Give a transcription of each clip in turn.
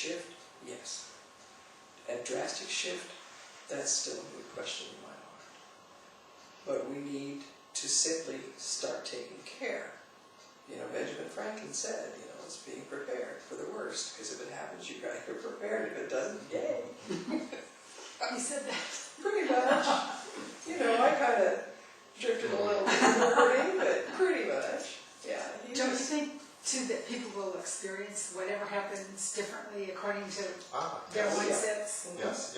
shift? Yes. A drastic shift? That's still a good question in my heart. But we need to simply start taking care. You know, Benjamin Franklin said, you know, it's being prepared for the worst, because if it happens, you're prepared. If it doesn't, yay. You said that. Pretty much. You know, I kind of drifted a little wording, but pretty much. Yeah. Don't you think, too, that people will experience whatever happens differently according to their mindsets? Yes,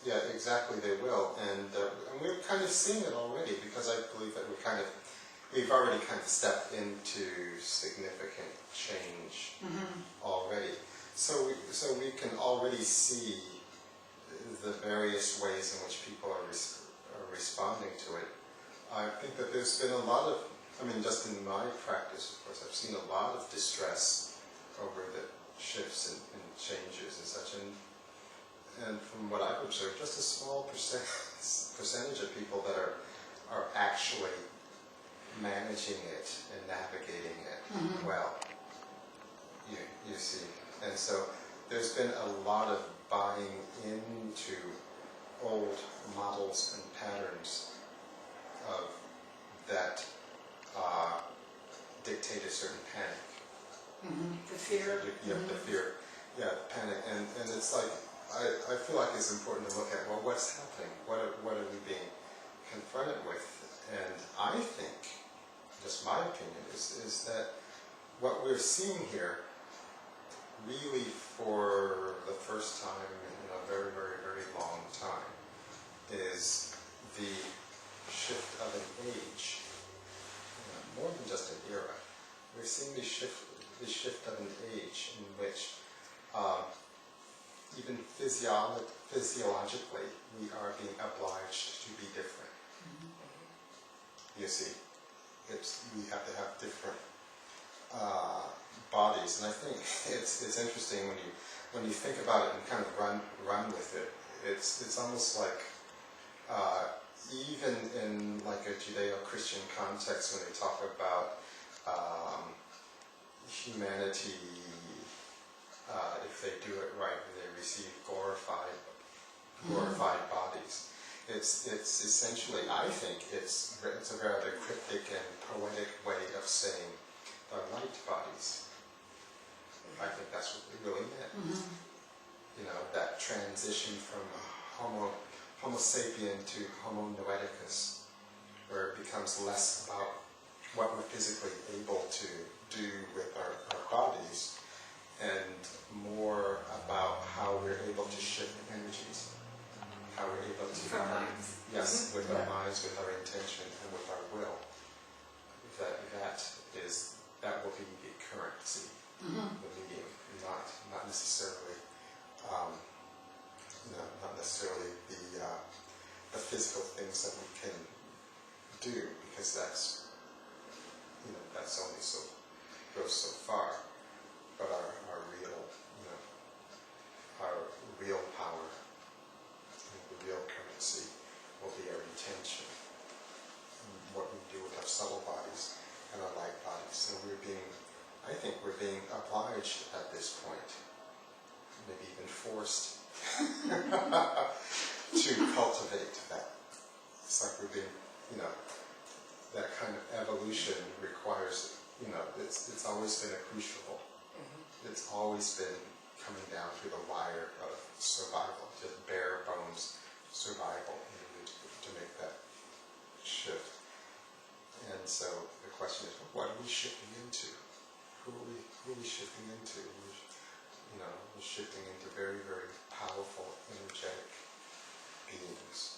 yeah, exactly, they will. And we're kind of seeing it already, because I believe that we've already kind of stepped into significant change already. So we can already see the various ways in which people are responding to it. I think that there's been a lot of, I mean, just in my practice, of course, I've seen a lot of distress over the shifts and changes and such. And from what I've observed, just a small percentage of people that are actually managing it and navigating it well. You see, and so there's been a lot of buying into old models and patterns of that dictate a certain panic. The fear. Yeah, the fear. Yeah, panic, and it's like I feel like it's important to look at, well, what's happening? What are we being confronted with? And I think, just my opinion, is that what we're seeing here, really for the first time in a very, very, very long time, is the shift of an age, more than just an era. We're seeing the shift of an age in which even physiologically we are being obliged to be different. You see, we have to have different bodies, and I think it's interesting when you think about it and kind of run with it. It's almost like even in like a Judeo-Christian context, when they talk about humanity, if they do it right, they receive glorified bodies. It's essentially, I think, it's a rather cryptic and poetic way of saying the light bodies. I think that's what they really meant. You know, that transition from Homo sapien to Homo noeticus, where it becomes less about what we're physically able to do with our bodies, and more about how we're able to shift energies, how we're able to, with our minds. Yes, with our minds, with our intention, and with our will. That will be the currency, the medium, not necessarily, not necessarily the physical things that we can do, because that's only goes so far. But our real power, the real currency, will be our intention, and what we do with our subtle bodies and our light bodies. And I think we're being obliged at this point, maybe even forced, to cultivate that. It's like we're being, that kind of evolution requires, it's always been a crucible. It's always been coming down to the wire of survival, just bare bones survival, to make that shift. And so the question is, what are we shifting into? Who are we shifting into? We're shifting into very, very powerful, energetic beings.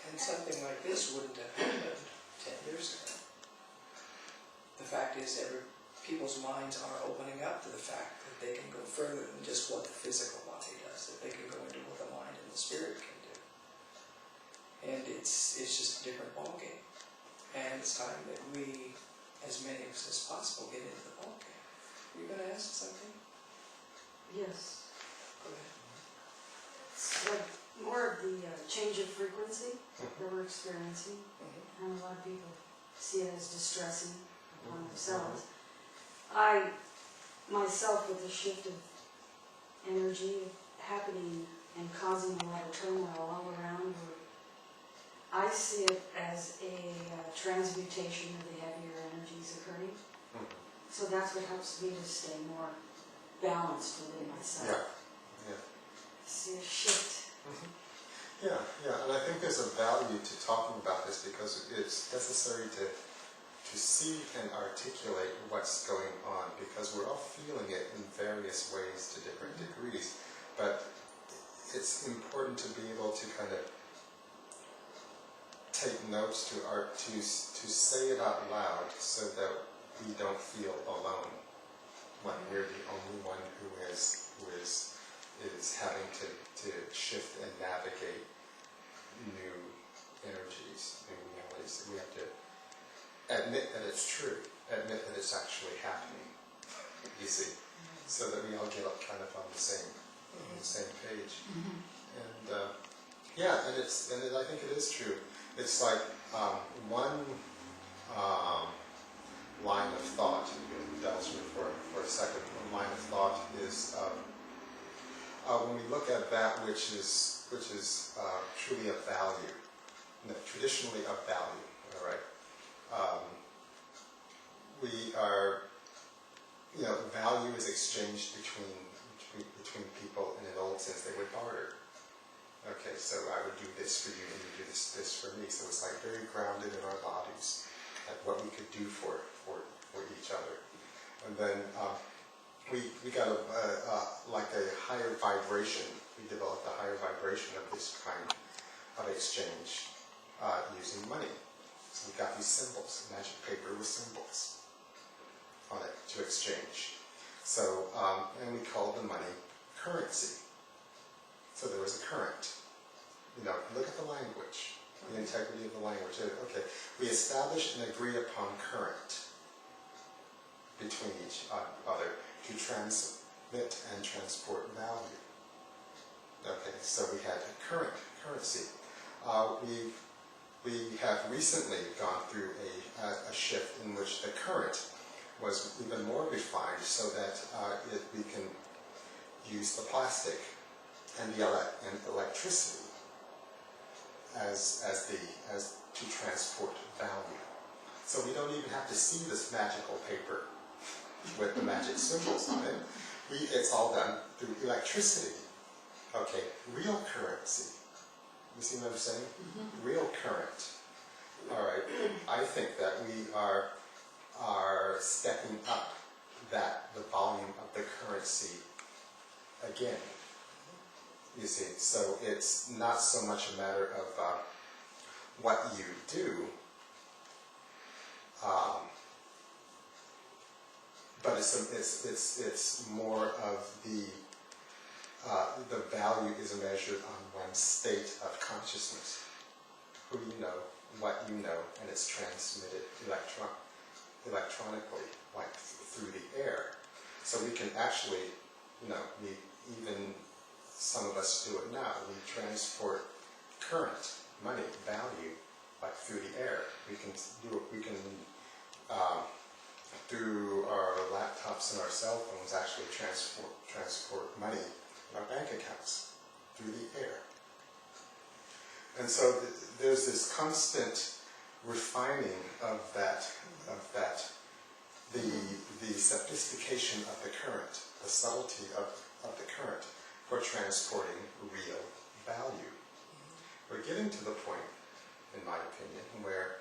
And something like this wouldn't have happened 10 years ago. The fact is, people's minds are opening up to the fact that they can go further than just what the physical body does, that they can go into what the mind and the spirit can do. And it's just a different ballgame. And it's time that we, as many of us as possible, get into the ballgame. Were you going to ask something? Yes. Go ahead. It's like more of the change of frequency that we're experiencing. And a lot of people see it as distressing upon themselves. I myself with the shift of energy happening and causing a lot of turmoil all around, I see it as a transmutation of the heavier energies occurring. So that's what helps me to stay more balanced within myself. Yeah. See a shift. Yeah, and I think there's a value to talking about this because it's necessary to see and articulate what's going on, because we're all feeling it in various ways to different degrees, but it's important to be able to kind of take notes to say it out loud so that we don't feel alone when we're the only one who is having to shift and navigate new energies, new realities. We have to admit that it's true, admit that it's actually happening, you see, so that we all get up kind of on the same page. And I think it is true. It's like one line of thought, indulge me for a second. One line of thought is when we look at that which is truly of value, traditionally of value, all right. We are, value is exchanged between people, and in an old sense they would barter. Okay, so I would do this for you and you do this for me. So it's like very grounded in our bodies, like what we could do for each other. And then we got like a higher vibration. We developed a higher vibration of this kind of exchange using money. So we got these symbols, magic paper with symbols on it to exchange. So, and we called the money currency. So there was a current. Look at the language, the integrity of the language. Okay, we established an agreed upon current between each other to transmit and transport value. Okay, so we had a currency. We have recently gone through a shift in which the current was even more refined, so that we can use the plastic and the electricity as to transport value. So we don't even have to see this magical paper with the magic symbols on it. It's all done through electricity. Okay, real currency. You see what I'm saying? Real current. All right. I think that we are stepping up the volume of the currency again. You see, so it's not so much a matter of what you do, but it's more of the value is measured on one's state of consciousness, who you know, what you know, and it's transmitted electronically, like through the air. So we can actually, some of us do it now. We transport current, money, value, like through the air. We can through our laptops and our cell phones, actually transport money in our bank accounts through the air. And so there's this constant refining of that, the sophistication of the current, the subtlety of the current for transporting real value. We're getting to the point, in my opinion, where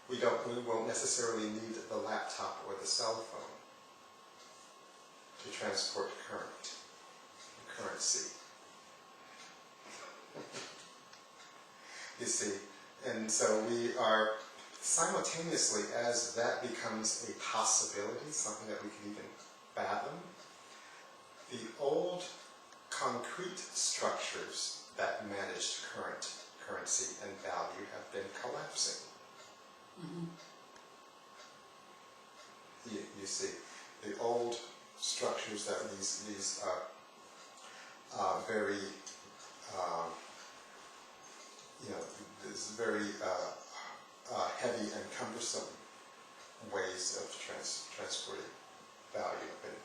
we won't necessarily need the laptop or the cell phone to transport currency. You see, and so we are simultaneously, as that becomes a possibility, something that we can even fathom, the old concrete structures that managed currency and value have been collapsing. You see, the old structures that these very these very heavy and cumbersome ways of transporting value of it.